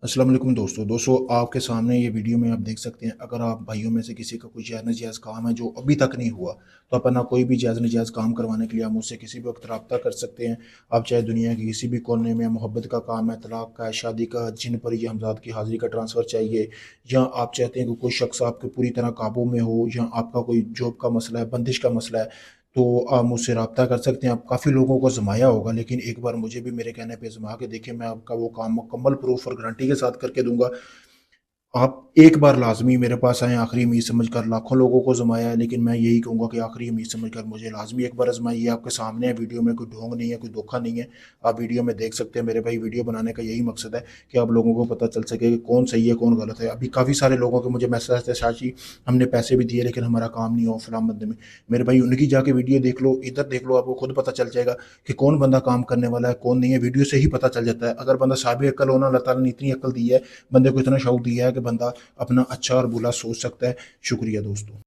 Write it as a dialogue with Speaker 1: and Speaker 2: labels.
Speaker 1: अस्सलाम वालेकुम दोस्तों आपके सामने ये वीडियो में आप देख सकते हैं। अगर आप भाइयों में से किसी का कोई जायज़ नाजायज़ काम है जो अभी तक नहीं हुआ, तो अपना कोई भी जायज़ नाजायज़ काम करवाने के लिए आप मुझसे किसी भी वक्त रब्ता कर सकते हैं। आप चाहे दुनिया के किसी भी कोने में, मोहब्बत का काम है, तलाक का है, शादी का, जिन पर ये हमज़ाद की हाज़िरी का ट्रांसफ़र चाहिए, या आप चाहते हैं कि कोई शख्स आपके पूरी तरह काबू में हो, या आपका कोई जॉब का मसला है, बंदिश का मसला है, तो आप मुझसे रब्ता कर सकते हैं। आप काफ़ी लोगों को आज़माया होगा, लेकिन एक बार मुझे भी मेरे कहने पे आज़मा के देखिए, मैं आपका वो काम मुकम्मल प्रूफ़ और गारंटी के साथ करके दूँगा। आप एक बार लाज़मी मेरे पास आएँ आखिरी उम्मीद समझकर। लाखों लोगों को आज़माया है, लेकिन मैं यही कहूँगा कि आखिरी उम्मीद समझकर मुझे लाज़मी एक बार आज़माइए। आपके सामने है, वीडियो में कोई ढोंग नहीं है, कोई धोखा नहीं है। आप वीडियो में देख सकते हैं मेरे भाई, वीडियो बनाने का यही मकसद है कि आप लोगों को पता चल सके कि कौन सही है, कौन गलत है। अभी काफ़ी सारे लोगों के मुझे मैसेज आते हैं, "शाची, हमने पैसे भी दिए लेकिन हमारा काम नहीं हुआ फलाँ बंदे में।" मेरे भाई, उनकी जाके वीडियो देख लो, इधर देख लो, आपको खुद पता चल जाएगा कि कौन बंदा काम करने वाला है, कौन नहीं है। वीडियो से ही पता चल जाता है। अगर बंदा साहिब अक्ल हो ना, अल्लाह ताला ने इतनी अक्ल दी है, बंदे को इतना शौक दिया है कि बंदा अपना अच्छा और बुरा सोच सकता है। शुक्रिया दोस्तों।